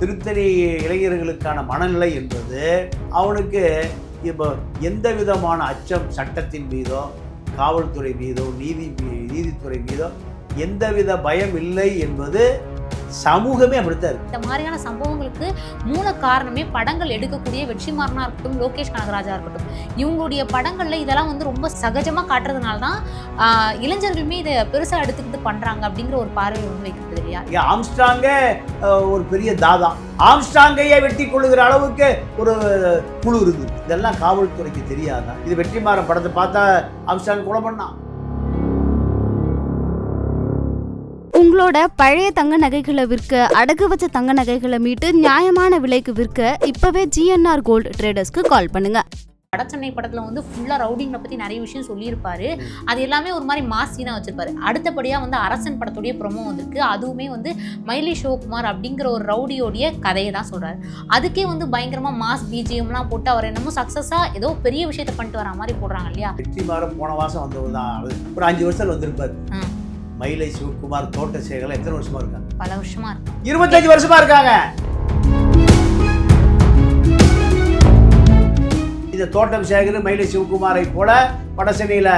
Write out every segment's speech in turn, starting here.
திருத்தணி இளைஞர்களுக்கான மனநிலை என்பது அவனுக்கு இப்போ எந்த விதமான அச்சம் சட்டத்தின் மீதோ காவல்துறை மீதோ நீதித்துறை மீதோ எந்தவித பயம் இல்லை என்பது சமூகமே அப்படித்தான் இருக்கு. இந்த மாதிரியான சம்பவங்களுக்கு மூல காரணமே படங்கள் எடுக்கக்கூடிய வெற்றிமாறனா இருக்கட்டும், லோகேஷ் கனகராஜா இருக்கட்டும், இவங்களுடைய படங்கள்ல இதெல்லாம் வந்து ரொம்ப சகஜமா காட்டுறதுனால தான் இளைஞர்களுமே இதை பெருசா எடுத்துக்கிட்டு பண்றாங்க அப்படிங்கிற ஒரு பார்வை வந்து வைக்கிறது இல்லையா? ஆம்ஸ்ட்ராங்கே ஒரு பெரிய தாதா, ஆம்ஸ்ட்ராங்கையே வெட்டி கொள்ளுகிற அளவுக்கு ஒரு குழு இருக்குது. இதெல்லாம் காவல்துறைக்கு தெரியாதான்? இது வெற்றிமாறன் படத்தை பார்த்தா ஆம்ஸ்ட்ராங் கொலை பண்ணான். உங்களோட பழைய தங்க நகைகளை விற்க, அடகு வச்ச தங்க நகைகளை மீட்டு நியாயமான விலைக்கு விற்க இப்பவே GNR கோல்டு ட்ரேடர்ஸ்க்கு கால் பண்ணுங்க. வடச்சென்னை படத்துல வந்து ஃபுல்லா ரவுடிங்களை பத்தி நிறைய விஷயம் சொல்லியிருப்பாரு. அது எல்லாமே ஒரு மாதிரி மாசினா வச்சிருப்பாரு. அடுத்தபடியா வந்து அரசன் படத்துடைய ப்ரொமோ வந்திருக்கு. அதுவுமே வந்து மைலி சிவகுமார் அப்படிங்கிற ஒரு ரவுடியோடைய கதையை தான் சொல்றாரு. அதுக்கே வந்து பயங்கரமா மாஸ் பிஜிஎம்லாம் போட்டு அவர் என்னமோ சக்சஸா ஏதோ பெரிய விஷயத்த பண்ணிட்டு வர மாதிரி போடுறாங்க இல்லையா? வெற்றிமாறன் போன மாசம் வந்தவர் தான், ஒரு 5 வருஷம் வந்திருப்பாரு. மயிலை சிவகுமார் தோட்டசேகர் எத்தனை வருஷமா இருக்காங்க? பல வருஷமா இருக்கு. 25 வருஷமா இருக்காங்க. இந்த தோட்டம் சேகர் மயிலை சிவகுமாரை போல வடசென்னையில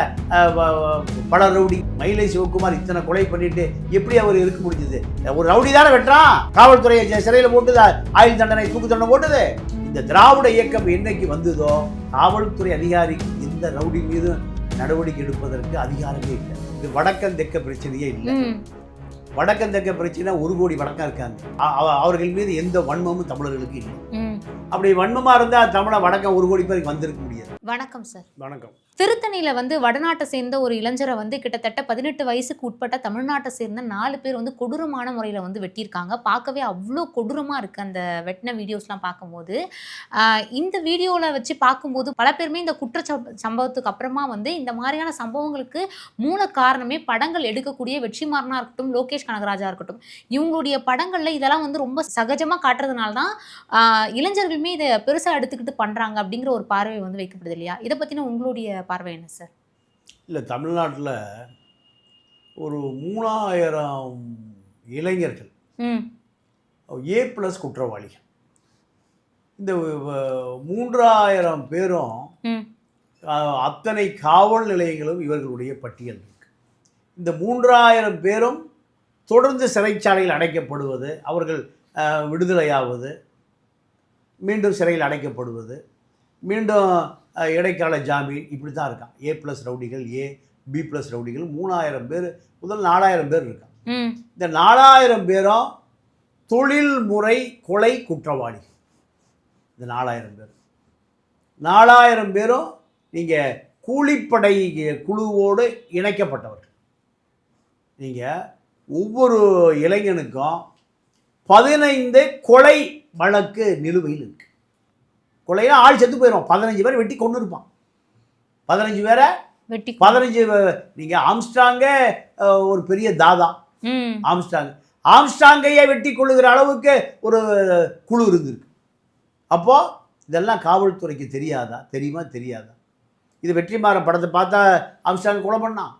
பல ரவுடி. மயிலை சிவகுமார் இத்தனை கொலை பண்ணிட்டு எப்படி அவர் இருக்க முடிஞ்சது? ஒரு ரவுடி தானே வெட்டுறான். காவல்துறை சிறையில் போட்டுது, ஆயுள் தண்டனை, தூக்கு தண்டனை போட்டுது. இந்த திராவிட இயக்கம் என்னைக்கு வந்ததோ காவல்துறை அதிகாரிக்கு இந்த ரவுடி மீது நடவடிக்கை எடுப்பதற்கு அதிகாரமே இல்லை. இது வடக்கன் தெற்க பிரச்சனையே இல்லை. வடக்கன் தெற்க பிரச்சனை 1 கோடி வடக்கம் இருக்காங்க. அவர்கள் மீது எந்த வன்மமும் தமிழர்களுக்கு இல்லை. அப்படி வன்மமா இருந்தா தமிழ வடக்கம் 1 கோடி பேருக்கு வந்திருக்க முடியாது. வணக்கம் சார். வணக்கம். திருத்தணியில வந்து வடநாட்டை சேர்ந்த ஒரு இளைஞரை வந்து கிட்டத்தட்ட 18 வயசுக்கு உட்பட்ட தமிழ்நாட்டை சேர்ந்த 4 பேர் வந்து கொடூரமான முறையில் வந்து வெட்டியிருக்காங்க. பார்க்கவே அவ்வளோ கொடூரமாக இருக்குது அந்த வெட்டின வீடியோஸ்லாம் பார்க்கும்போது. இந்த வீடியோவில் வச்சு பார்க்கும்போது பல பேருமே இந்த சம்பவத்துக்கு அப்புறமா வந்து இந்த மாதிரியான சம்பவங்களுக்கு மூல காரணமே படங்கள் எடுக்கக்கூடிய வெற்றிமாறனா இருக்கட்டும், லோகேஷ் கனகராஜா இருக்கட்டும், இவங்களுடைய படங்களில் இதெல்லாம் வந்து ரொம்ப சகஜமாக காட்டுறதுனால தான் இளைஞர்களுமே இதை பெருசாக எடுத்துக்கிட்டு பண்ணுறாங்க அப்படிங்கிற ஒரு பார்வை வந்து வைக்கப்படுது இல்லையா? இதை பற்றின உங்களுடைய பார்வை என்ன சார்? இல்லை, தமிழ்நாட்டில் ஒரு 3000 இளைஞர்கள் A+ குற்றவாளிகள். இந்த 3000 பேரும் அத்தனை காவல் நிலையங்களும் இவர்களுடைய பட்டியல் இருக்கு. இந்த 3000 பேரும் தொடர்ந்து சிறைச்சாலையில் அடைக்கப்படுவது, அவர்கள் விடுதலையாவது, மீண்டும் சிறையில் அடைக்கப்படுவது, மீண்டும் இடைக்கால ஜாமீன், இப்படி தான் இருக்கான். A+ ரவுடிகள், B+ ரவுடிகள் 3000 பேர், முதல் 4000 பேர் இருக்கான். இந்த 4000 பேரும் தொழில்முறை கொலை குற்றவாளி. இந்த 4000 பேரும் நீங்கள் கூலிப்படை குழுவோடு இணைக்கப்பட்டவர்கள். நீங்கள் ஒவ்வொரு இளைஞனுக்கும் 15 கொலை வழக்கு நிலுவையில் இருக்கு. கொலையா ஆள் செத்து போயிடும். 15 பேரை வெட்டி கொண்டு இருப்பான். 15 பேரை வெட்டி 15. நீங்கள் ஆம்ஸ்ட்ராங்கே ஒரு பெரிய தாதா. ஆம்ஸ்ட்ராங்கையே வெட்டி கொள்ளுகிற அளவுக்கு ஒரு குழு இருந்திருக்கு. அப்போது இதெல்லாம் காவல்துறைக்கு தெரியாதா? தெரியாதா? இது வெற்றிமாறன் படத்தை பார்த்தா ஆம்ஸ்ட்ராங் கொலை பண்ணான்.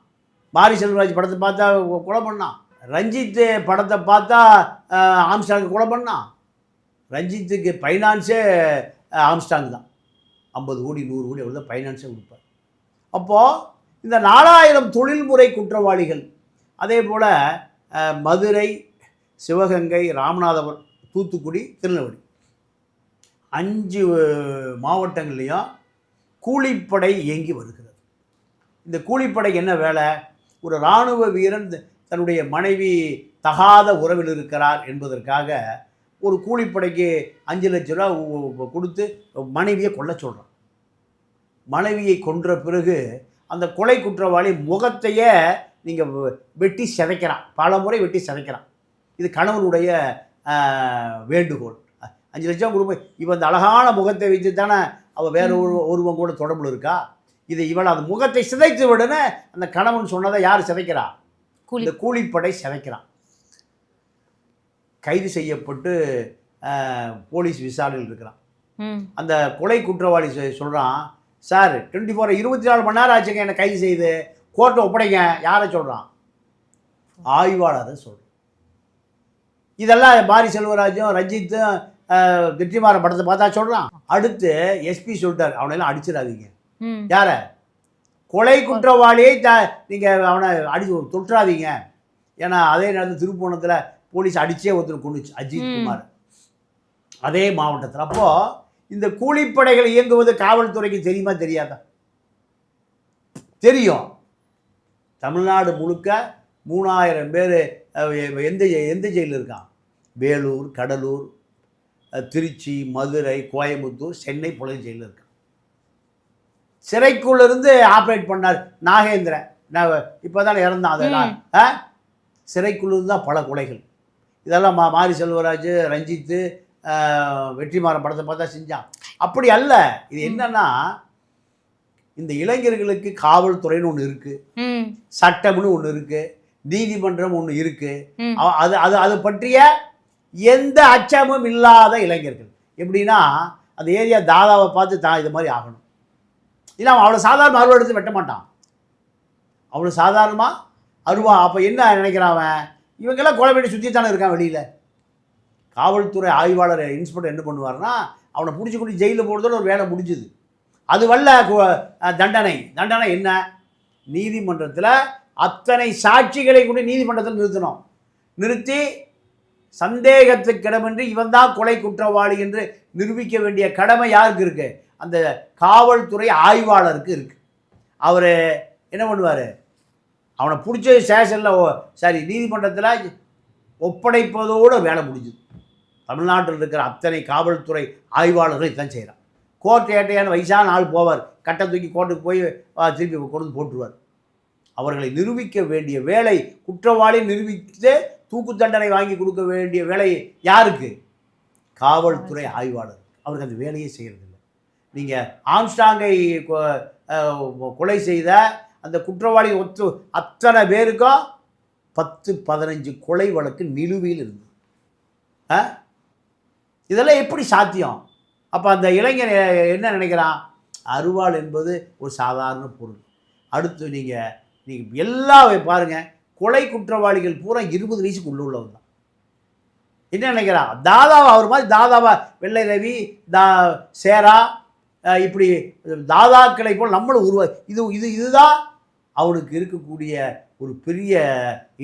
மாரி செல்வராஜ் படத்தை பார்த்தா கொலை பண்ணான். ரஞ்சித் படத்தை பார்த்தா ஆம்ஸ்ட்ராங் கொலை பண்ணான். ரஞ்சித்துக்கு ஃபைனான்ஸே ஆம்ஸ்ட்ராங் தான். 50 கோடி 100 கோடி அவ்வளோ ஃபைனான்ஸே கொடுப்பார். அப்போது இந்த 4000 தொழில்முறை குற்றவாளிகள், அதே போல் மதுரை, சிவகங்கை, ராமநாதபுரம், தூத்துக்குடி, திருநெல்வேலி 5 மாவட்டங்கள்லேயும் கூலிப்படை இயங்கி வருகிறது. இந்த கூலிப்படைக்கு என்ன வேலை? ஒரு இராணுவ வீரன் தன்னுடைய மனைவி தகாத உறவில் இருக்கிறார் என்பதற்காக ஒரு கூலிப்படைக்கு 5 லட்ச ரூபா கொடுத்து மனைவியை கொல்ல சொல்கிறான். மனைவியை கொன்ற பிறகு அந்த கொலை குற்றவாளி முகத்தையே நீங்கள் வெட்டி சிதைக்கிறான். பல முறை வெட்டி சிதைக்கிறான். இது கணவனுடைய வேண்டுகோள். 5 லட்சம் கொடுப்போம். இவன் அந்த அழகான முகத்தை வச்சு தானே அவள் வேற ஒருவன் கூட தொடர்புல இருக்கா. இது இவள் அந்த முகத்தை சிதைத்து விடுன்னு அந்த கணவன் சொன்னதை யார் சிதைக்கிறா? இந்த கூலிப்படை சிதைக்கிறான். கைது செய்யப்பட்டு போலீஸ் விசாரணையில் இருக்கிறான். அந்த கொலை குற்றவாளி சொல்கிறான், சார் 24 மணி நேரம் ஆச்சுங்க என்னை கைது செய்து கோர்ட்டை ஒப்படைங்க. யாரை சொல்கிறான்? ஆய்வாளரை சொல்கிறான். இதெல்லாம் மாரி செல்வராஜும் ரஞ்சித்தும் வெற்றிமாறன் படத்தை பார்த்தா சொல்கிறான். அடுத்து எஸ்பி சொல்லிட்டார், அவனையெல்லாம் அடிச்சிடாதீங்க. யார? கொலை குற்றவாளியை நீங்கள் அவனை தொற்றாதீங்க. ஏன்னா அதே நேரத்தில் திருப்போணத்தில் போலீஸ் அடித்தே ஒருத்தர் கொண்டுச்சு, அஜித் குமார், அதே மாவட்டத்தில். அப்போது இந்த கூலிப்படைகள் இயங்குவது காவல்துறைக்கு தெரியுமா தெரியாதா? தெரியும். தமிழ்நாடு முழுக்க 3000 பேர் எந்த ஜெயிலில் இருக்கான்? வேலூர், கடலூர், திருச்சி, மதுரை, கோயம்புத்தூர், சென்னை புலன் ஜெயிலில் இருக்கான். சிறைக்குள்ளிருந்து ஆப்ரேட் பண்ணார் நாகேந்திரன், நான் இப்போ தானே இறந்தான். அதெல்லாம் சிறைக்குள்ளிருந்து தான் பல கொலைகள். இதெல்லாம் மாரி செல்வராஜ், ரஞ்சித்து, வெற்றிமாறன் படத்தை பார்த்தா செஞ்சான். அப்படி அல்ல. இது என்னன்னா, இந்த இளைஞர்களுக்கு காவல்துறைன்னு ஒன்று இருக்கு, சட்டம்னு ஒன்று இருக்கு, நீதிமன்றம் ஒன்று இருக்கு. அது அது அது பற்றிய எந்த அச்சமும் இல்லாத இளைஞர்கள். எப்படின்னா, அந்த ஏரியா தாதாவை பார்த்து தான் இது மாதிரி ஆகணும். இல்லை, அவன் அவ்வளோ சாதாரண அருவா எடுத்து வெட்ட மாட்டான். அவ்வளோ சாதாரணமாக அருவா. அப்போ என்ன நினைக்கிறான் அவன்? இவங்கெல்லாம் கொலை பண்ணி சுற்றித்தானே இருக்கான் வெளியில். காவல்துறை ஆய்வாளர் இன்ஸ்பெக்டர் என்ன பண்ணுவார்னா, அவனை பிடிச்சி கொண்டு ஜெயிலில் போடுறதோட ஒரு வேலை முடிஞ்சுது. அது வல்ல தண்டனை. தண்டனை என்ன? நீதிமன்றத்தில் அத்தனை சாட்சிகளை கொண்டு நீதிமன்றத்தில் நிறுத்தணும். நிறுத்தி சந்தேகத்துக்கிடமின்றி இவன் தான் கொலை குற்றவாளி என்று நிரூபிக்க வேண்டிய கடமை யாருக்கு இருக்கு? அந்த காவல்துறை ஆய்வாளருக்கு இருக்கு. அவர் என்ன பண்ணுவார்? அவனை பிடிச்ச ஸ்டேஷனில் நீதிமன்றத்தில் ஒப்படைப்பதோடு வேலை முடிஞ்சுது. தமிழ்நாட்டில் இருக்கிற அத்தனை காவல்துறை ஆய்வாளர்கள் இதான் செய்கிறான். கோர்ட் ஏட்டையான வயசான ஆள் போவார், கட்டை தூக்கி கோர்ட்டுக்கு போய் திருப்பி கொண்டு போட்டுருவார். அவர்களை நிரூபிக்க வேண்டிய வேலை, குற்றவாளி நிரூபித்து தூக்கு தண்டனை வாங்கி கொடுக்க வேண்டிய வேலை யாருக்கு? காவல்துறை ஆய்வாளர். அவருக்கு அந்த வேலையே செய்கிறதில்லை. நீங்கள் ஆம்ஸ்டாங்கை கொலை செய்த அந்த குற்றவாளி அத்தனை பேருக்கும் 10-15 கொலை வழக்கு நிலுவையில் இருந்தது. இதெல்லாம் எப்படி சாத்தியம்? அப்போ அந்த இளைஞர் என்ன நினைக்கிறான்? அருவாள் என்பது ஒரு சாதாரண பொருள். அடுத்து நீங்கள் எல்லாம் பாருங்கள், கொலை குற்றவாளிகள் பூரா 20 வயசுக்கு உள்ளவங்க தான். என்ன நினைக்கிறான்? தாதாவா, அவர் மாதிரி தாதாவா, வெள்ளை ரவி, சேரா, இப்படி தாதாக்களை போல் நம்மளும் இதுதான் அவனுக்கு இருக்கக்கூடிய ஒரு பெரிய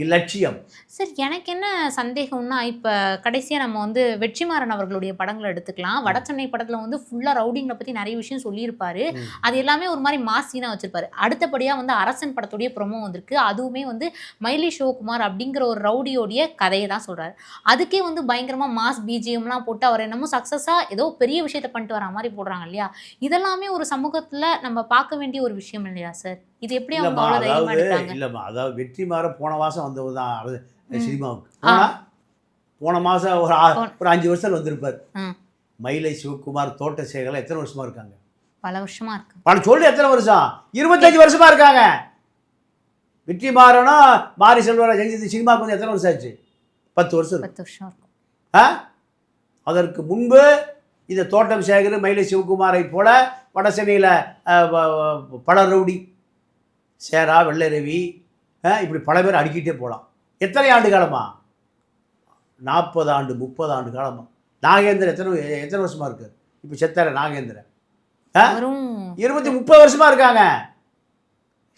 இலட்சியம். சார், எனக்கு என்ன சந்தேகம்னா, இப்போ கடைசியாக நம்ம வந்து வெற்றிமாறன் அவர்களுடைய படங்களை எடுத்துக்கலாம். வடசென்னை படத்தில் வந்து ஃபுல்லாக ரவுடிங்களை பற்றி நிறைய விஷயம் சொல்லியிருப்பாரு. அது எல்லாமே ஒரு மாதிரி மாசினா வச்சிருப்பாரு. அடுத்தபடியாக வந்து அரசன் படத்துடைய ப்ரொமோ வந்திருக்கு. அதுவுமே வந்து மைலி சிவகுமார் அப்படிங்கிற ஒரு ரவுடியோடைய கதையை தான் சொல்கிறாரு. அதுக்கே வந்து பயங்கரமாக மாஸ் பிஜிஎம்லாம் போட்டு அவர் என்னமோ சக்ஸஸாக ஏதோ பெரிய விஷயத்தை பண்ணிட்டு வர மாதிரி போடுறாங்க இல்லையா? இதெல்லாமே ஒரு சமூகத்தில் நம்ம பார்க்க வேண்டிய ஒரு விஷயம் இல்லையா சார்? இது எப்படி அவங்க அவ்வளோ தைரியமா எடுத்தாங்க? இல்லைம்மா, அதாவது வெற்றிமாறன் போன மாதம் வந்தவர் தான் சினிமாவுக்கு. போன மாதம் ஒரு 5 வருஷம் வந்திருப்பார். மயிலை சிவகுமார், தோட்டசேகர் எத்தனை வருஷமா இருக்காங்க? பல வருஷமா இருக்கு. பல சொல்லி எத்தனை வருஷம்? 25 வருஷமா இருக்காங்க. வெற்றிமாறனும் மாரி செல்வராஜ் சினிமாவுக்கு வந்து எத்தனை வருஷம் ஆச்சு? 10 வருஷம். 10 வருஷம் இருக்கும். அதற்கு முன்பு இந்த தோட்டம் சேகர், மயிலை சிவகுமாரை போல வடசென்னையில் பல ரவுடி, சேரா, வெள்ளை ரவி, இப்படி பல பேர் அடிக்கிட்டே போகலாம். எத்தனை ஆண்டு காலமா? 40 ஆண்டு 30 ஆண்டு காலமா. நாகேந்திரன் எத்தனை வருஷமா இருக்கு? இப்போ செத்தார நாகேந்திரன் 20-30 வருஷமா இருக்காங்க.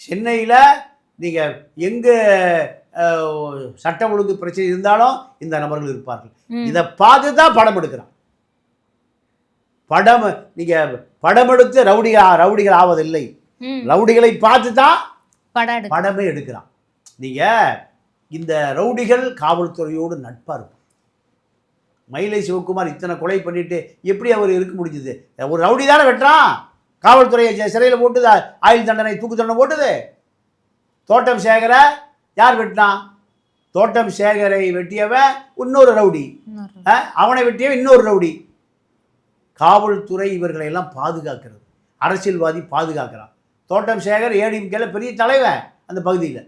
சென்னையில் நீங்கள் எங்கே சட்டம் ஒழுங்கு பிரச்சனை இருந்தாலும் இந்த நபர்கள் இருப்பார்கள். இதை பார்த்து தான் படம் எடுக்கிறான். நீங்கள் படம் எடுத்து ரவுடிகள் ஆவதில்லை, ரவுடிகளை பார்த்து தான் படமே எடுக்கிறான். நீங்கள் இந்த ரவுடிகள் காவல்துறையோடு நட்பாக இருக்கும். மயிலை சிவகுமார் இத்தனை கொலை பண்ணிட்டு எப்படி அவர் இருக்க முடிஞ்சது? ஒரு ரவுடி தானே வெட்டுறான். காவல்துறையை சிறையில் போட்டுது, ஆயுள் தண்டனை, தூக்கு தண்டனை போட்டுது. தோட்டம் சேகரை யார் வெட்டினான்? தோட்டம் சேகரை வெட்டியவன் இன்னொரு ரவுடி, அவனை வெட்டியவன் இன்னொரு ரவுடி. காவல்துறை இவர்களை எல்லாம் பாதுகாக்கிறது, அரசியல்வாதி பாதுகாக்கிறான். தோட்டம் சேகர் ஏடிஎம்கேல பெரிய தலைவன் அந்த பகுதியில்.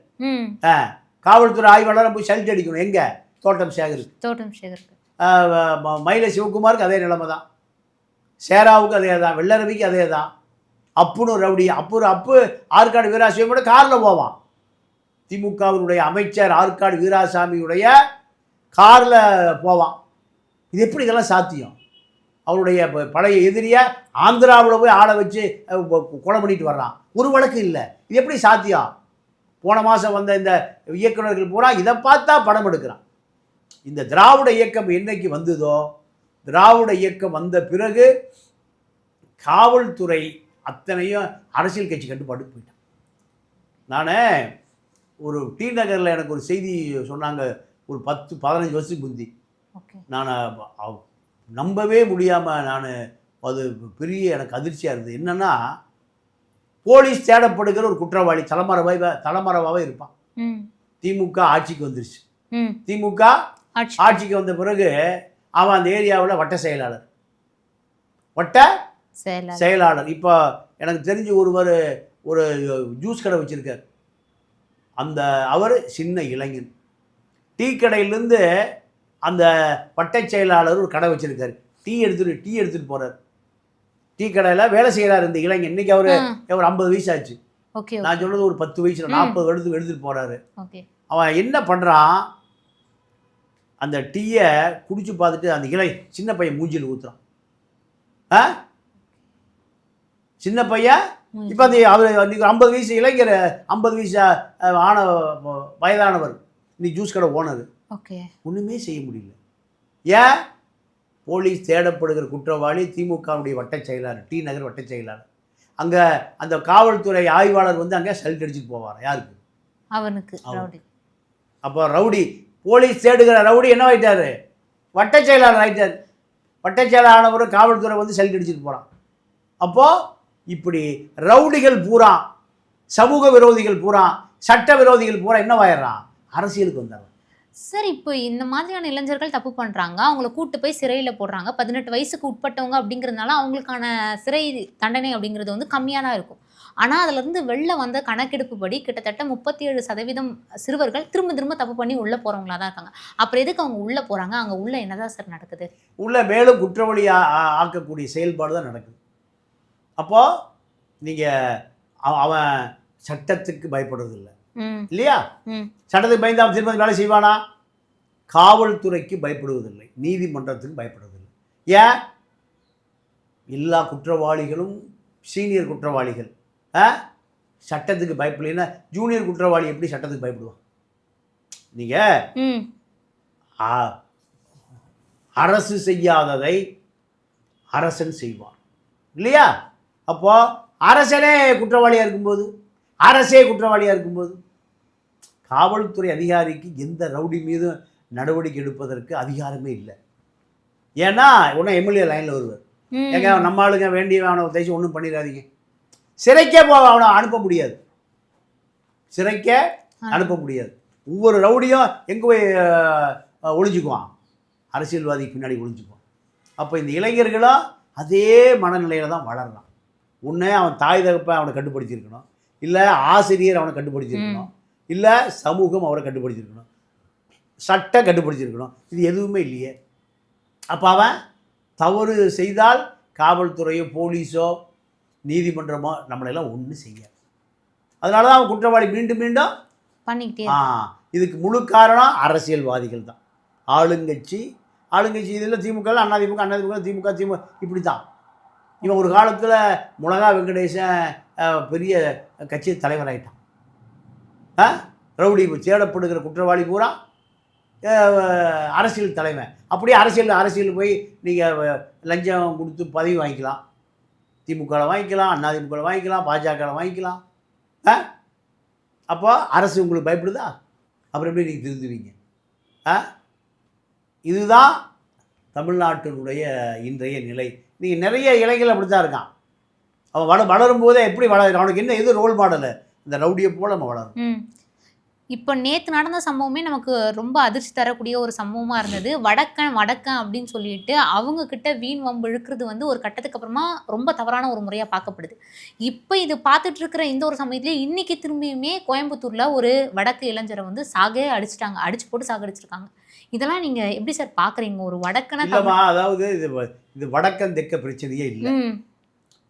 காவல்துறை ஆய்வாளரை போய் சல்ட் அடிக்கணும். எங்கே? தோட்டம் சேகருக்கு. மயிலை சிவகுமாருக்கு அதே நிலைமை தான், சேராவுக்கு அதே தான், வெள்ளரவிக்கு அதே தான். அப்புன்னு ரவுடி, அப்பு ஆற்காடு வீராசாமியோட காரில் போவான். திமுகவினுடைய அமைச்சர் ஆற்காடு வீராசாமியுடைய காரில் போவான். இது எப்படி இதெல்லாம் சாத்தியம்? அவருடைய பழைய எதிரியை ஆந்திராவில் போய் ஆளை வச்சு கொலை பண்ணிட்டு வர்றான். ஒரு வழக்கு இல்லை. இது எப்படி சாத்தியம்? போன மாதம் வந்த இந்த இயக்குநர்கள் பூரா இதை பார்த்தா படம் எடுக்கிறான். இந்த திராவிட இயக்கம் என்னைக்கு வந்ததோ, திராவிட இயக்கம் வந்த பிறகு காவல்துறை அத்தனையும் அரசியல் கட்சி கட்டுப்பாடு போயிட்டான். நான் ஒரு டி நகரில் எனக்கு ஒரு செய்தி சொன்னாங்க, ஒரு 10-15 வருஷத்துக்கு முந்தி. நான் நம்பவே முடியாமல் அது பெரிய எனக்கு அதிர்ச்சியாக இருந்தது. என்னென்னா, போலீஸ் தேடப்படுகிற ஒரு குற்றவாளி தலைமறைவாகவே இருப்பான். திமுக ஆட்சிக்கு வந்துருச்சு. திமுக ஆட்சிக்கு வந்த பிறகு அவன் அந்த ஏரியாவில் வட்ட செயலாளர். இப்போ எனக்கு தெரிஞ்சு ஒரு ஜூஸ் கடை வச்சுருக்கார். அவர் சின்ன இளைஞன். டீ கடையிலேருந்து அந்த வட்ட செயலாளர் ஒரு கடை வச்சுருக்காரு. டீ எடுத்துகிட்டு போகிறார். டீ கடையில் வேலை செய்கிறார் இந்த இளைஞன். இன்றைக்கி அவர் 50 வயசு ஆச்சு. நான் சொல்கிறது ஒரு 10 வயசில் 40 வருடத்துக்கு எடுத்துகிட்டு போகிறாரு. அவன் என்ன பண்ணுறான், அந்த டீயை குடிச்சு பார்த்துட்டு அந்த சின்ன பையன் மூஞ்சியில் ஊற்றுறான். சின்ன பையன் இப்போ அவர் இன்றைக்கி 50 வயசு இளைஞர், 50 வயசு வயதானவர், இன்னைக்கு ஜூஸ் கடை ஓனர். ஒன்றுமே செய்ய முடியல. ஏன்? போலீஸ் தேடப்படுகிற குற்றவாளி திமுகவுடைய வட்ட செயலாளர், டி நகர் வட்ட செயலாளர். அங்கே அந்த காவல்துறை ஆய்வாளர் அங்கே சல்ட் அடிச்சுட்டு போவார். யாருக்கு? அவனுக்கு. அப்போ ரவுடி, போலீஸ் தேடுகிற ரவுடி என்ன ஆகிட்டாரு? வட்ட செயலாளர் ஆகிட்டார். வட்ட செயலாளர் காவல்துறை சல்ட் அடிச்சுட்டு போகிறான். அப்போது இப்படி ரவுடிகள் பூரா, சமூக விரோதிகள் பூரா, சட்ட விரோதிகள் பூரா என்னவாயிடுறான்? அரசியலுக்கு வந்தாங்க. சார், இப்போ இந்த மாதிரியான இளைஞர்கள் தப்பு பண்ணுறாங்க, அவங்கள கூட்டு போய் சிறையில் போடுறாங்க. 18 வயசுக்கு உட்பட்டவங்க அப்படிங்கிறதுனால அவங்களுக்கான சிறை தண்டனை அப்படிங்கிறது கம்மியாக தான் இருக்கும். ஆனால் அதிலிருந்து வெளில வந்த கணக்கெடுப்பு படி கிட்டத்தட்ட 37% சிறுவர்கள் திரும்ப தப்பு பண்ணி உள்ளே போகிறவங்களா தான் இருக்காங்க. அப்புறம் எதுக்கு அவங்க உள்ளே போகிறாங்க? அங்கே உள்ளே என்னதான் சார் நடக்குது? உள்ளே மேலும் குற்றவாளி ஆக்கக்கூடிய செயல்பாடு தான் நடக்குது. அப்போது நீங்கள் அவன் சட்டத்துக்கு பயப்படுறதில்லை இல்லையா? சட்டத்துக்கு பயந்து அவன் திரும்ப வேலை செய்வானா? காவல்துறைக்கு பயப்படுவதில்லை, நீதிமன்றத்துக்கு பயப்படுவதில்லை. ஏன்? எல்லா குற்றவாளிகளும் சீனியர் குற்றவாளிகள். சட்டத்துக்கு பயப்படலைன்னா ஜூனியர் குற்றவாளி எப்படி சட்டத்துக்கு பயப்படுவான்? நீங்கள் அரசு செய்யாததை அரசன் செய்வான் இல்லையா? அப்போ அரசே குற்றவாளியாக இருக்கும்போது காவல்துறை அதிகாரிக்கு எந்த ரவுடி மீதும் நடவடிக்கை எடுப்பதற்கு அதிகாரமே இல்லை. ஏன்னா உடனே எம்எல்ஏ லைனில் வருவார். ஏங்க நம்ம ஆளுங்க வேண்டியவனை தேய்ச்சி ஒன்றும் பண்ணிடாதீங்க. சிறைக்கே அவனை அனுப்ப முடியாது. ஒவ்வொரு ரவுடியும் எங்கே போய் ஒளிஞ்சுக்குவான்? அரசியல்வாதிக்கு பின்னாடி ஒளிஞ்சுக்குவான். அப்போ இந்த இளைஞர்களும் அதே மனநிலையில் தான் வளரலாம். ஒன்று அவன் தாய் தகப்பை அவனை கட்டுப்படுத்தியிருக்கணும், இல்லை ஆசிரியர் அவனை கட்டுப்படுத்தியிருக்கணும், இல்லை சமூகம் அவரை கட்டுப்படுத்தியிருக்கணும், சட்டம் கட்டுப்படுத்தியிருக்கணும். இது எதுவுமே இல்லையே. அப்போ அவன் தவறு செய்தால் காவல்துறையோ போலீஸோ நீதிமன்றமோ நம்மளெல்லாம் ஒன்றும் செய்யாது. அதனால தான் அவன் குற்றவாளி மீண்டும் பண்ணிக்கிட்டே. இதுக்கு முழு காரணம் அரசியல்வாதிகள் தான். ஆளுங்கட்சி இதில் திமுக, அதிமுக, திமுக இப்படி தான். இவன் ஒரு காலத்தில் முலகா வெங்கடேசன் பெரிய கட்சி தலைவராயிட்டான். ரவுடி தேடப்படுகிற குற்றவாளி பூரா அரசியல் தலைமை. அப்படியே அரசியல் போய் நீங்கள் லஞ்சம் கொடுத்து பதவி வாங்கிக்கலாம். திமுகவில் வாங்கிக்கலாம், அதிமுகவில் வாங்கிக்கலாம், பாஜகவில் வாங்கிக்கலாம். அப்போ அரசு உங்களுக்கு பயப்படுதா? அப்புறம் எப்படி நீங்கள் திருந்துவீங்க? இதுதான் தமிழ்நாட்டினுடைய இன்றைய நிலை. நீங்கள் நிறைய இளைஞர்கள் அப்படி தான் இருக்கான். அவன் வளரும் போதே எப்படி அவனுக்கு என்ன எது ரோல் மாடலு? இந்த ரவுடியை போல் நம்ம வளரும். இப்போ நேற்று நடந்த சம்பவமே நமக்கு ரொம்ப அதிர்ச்சி தரக்கூடிய ஒரு சம்பவமாக இருந்தது. வடக்கன் அப்படின்னு சொல்லிட்டு அவங்க கிட்ட வீண் வம்பு இழுக்கிறது ஒரு கட்டத்துக்கு அப்புறமா ரொம்ப தவறான ஒரு முறையாக பார்க்கப்படுது. இப்போ இது பார்த்துட்டு இருக்கிற இந்த ஒரு சமயத்திலே இன்னைக்கு திரும்பியுமே கோயம்புத்தூரில் ஒரு வடக்கு இளைஞரை அடிச்சு போட்டு சாகடிச்சிருக்காங்க. இதெல்லாம் நீங்கள் எப்படி சார் பார்க்குறீங்க? ஒரு வடக்கனை அதாவது இது வடக்கன் தெற்க பிரச்சனையே இல்லை.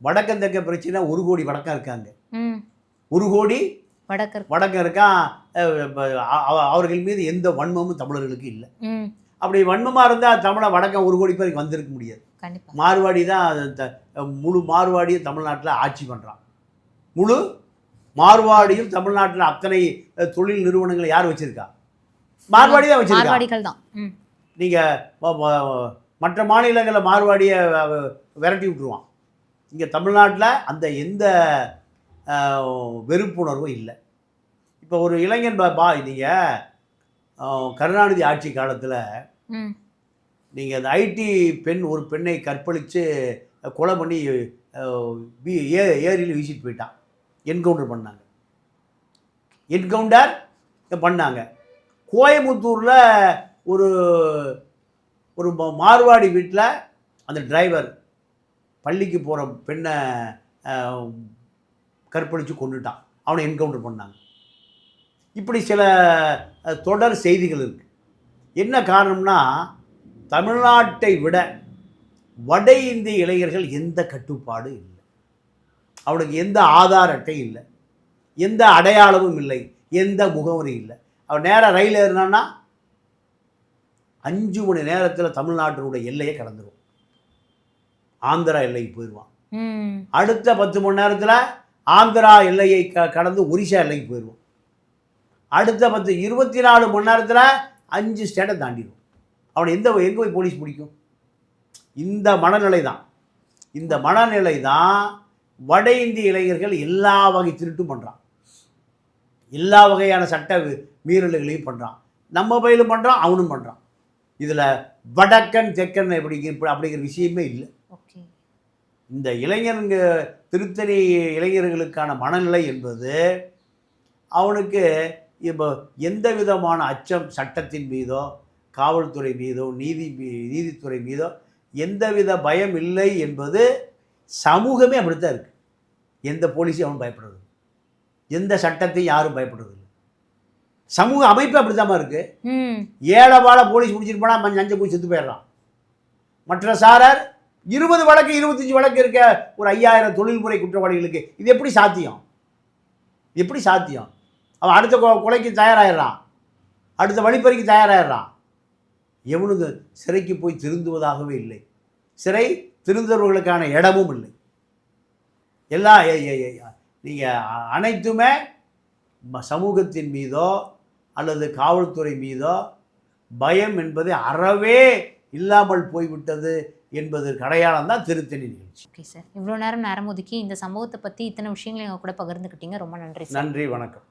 வடக்கன் தெற்க பிரச்சனை 1 கோடி வடக்கம் இருக்காங்க. 1 கோடி வடக்கம் இருக்கான். அவர்கள் மீது எந்த வன்மமும் தமிழர்களுக்கு இல்லை. ம். அப்படி வன்மமாக இருந்தால் தமிழை வடக்கம் 1 கோடி பேருக்கு வந்திருக்க முடியாது. கண்டிப்பா. மார்வாடி தான் முழு மார்வாடியும் தமிழ்நாட்டில் ஆட்சி பண்ணுறான். முழு மார்வாடியும் தமிழ்நாட்டில் அத்தனை தொழில் நிறுவனங்களை யார் வச்சுருக்கா? மார்வாடி தான் வச்சுருக்கா. மார்வாடிகள் தான். ம். நீங்கள் மற்ற மாநிலங்களில் மார்வாடியை விரட்டி விட்டுருவான். இங்கே தமிழ்நாட்டில் அந்த எந்த வெறுப்புணர்வும் இல்லை. இப்போ ஒரு இளைஞன் நீங்கள் கருணாநிதி ஆட்சி காலத்தில் ம். நீங்கள் அந்த ஐடி பெண் ஒரு பெண்ணை கற்பழித்து கொலை பண்ணி ஏரியில் வீசிட்டு போயிட்டான். என்கவுண்டர் பண்ணாங்க. கோயம்புத்தூரில் ஒரு ஒரு மார்வாடி வீட்டில் அந்த டிரைவர் பள்ளிக்கு போகிற பெண்ணை கற்பழித்து கொண்டுட்டான். அவனை என்கவுண்டர் பண்ணாங்க. இப்படி சில தொடர் செய்திகள் இருக்குது. என்ன காரணம்னா, தமிழ்நாட்டை விட வட இந்திய இளைஞர்கள் எந்த கட்டுப்பாடும் இல்லை. அவனுக்கு எந்த ஆதார் அட்டையும் இல்லை, எந்த அடையாளமும் இல்லை, எந்த முகவரியும் இல்லை. அவன் நேராக ரயில் ஏறினான்னா 5 மணி நேரத்தில் தமிழ்நாட்டினுடைய எல்லையை கடந்துடும். ஆந்திரா எல்லைக்கு போயிடுவான். அடுத்த 10 மணி நேரத்தில் ஆந்திரா எல்லையை கடந்து ஒரிசா எல்லைக்கு போயிடுவான். அடுத்த 24 மணி நேரத்தில் 5 ஸ்டேட்டை தாண்டிடுவோம். அவனை எங்கே போய் போலீஸ் பிடிக்கும்? இந்த மனநிலை தான் வட இந்திய இளைஞர்கள் எல்லா வகை திருட்டும் பண்ணுறான். எல்லா வகையான சட்ட மீறல்களையும் பண்ணுறான். நம்ம பயிலும் பண்ணுறான், அவனும் பண்ணுறான். இதில் வடக்கன் தெக்கன் அப்படிங்கிற விஷயமே இல்லை. இந்த திருத்தணி இளைஞர்களுக்கான மனநிலை என்பது அவனுக்கு இப்போ எந்த விதமான அச்சம் சட்டத்தின் மீதோ காவல்துறை மீதோ நீதித்துறை மீதோ எந்தவித பயம் இல்லை என்பது சமூகமே அப்படித்தான் இருக்குது. எந்த போலீஸையும் அவன் பயப்படுறது, எந்த சட்டத்தையும் யாரும் பயப்படுறது இல்லை. சமூக அமைப்பு அப்படித்தாம்மா இருக்குது. ஏழைபால போலீஸ் பிடிச்சிட்டு போனால் நஞ்ச போய் செத்து போயிடுறான். மற்ற சாரார் 20 வழக்கு 25 வழக்கு இருக்க ஒரு 5000 தொழில்முறை குற்றவாளிகளுக்கு இது எப்படி சாத்தியம்? அவன் அடுத்த கொலைக்கு தயாராகிடுறான், அடுத்த வழிப்பறிக்கு தயாராகிடுறான். எவனுக்கு சிறைக்கு போய் திருந்துவதாகவே இல்லை. சிறை திருந்தவர்களுக்கான இடமும் இல்லை. நீங்கள் அனைத்துமே சமூகத்தின் மீதோ அல்லது காவல்துறை மீதோ பயம் என்பது அறவே இல்லாமல் போய்விட்டது என்பதற்கு அடையாளம் தான் திருத்தணி நிகழ்ச்சி. ஓகே சார், இவ்வளோ நேரம் ஒதுக்கி இந்த சம்பவத்தை பற்றி இத்தனை விஷயங்களை எங்கள் கூட பகிர்ந்துக்கிட்டீங்க. ரொம்ப நன்றி சார். நன்றி, வணக்கம்.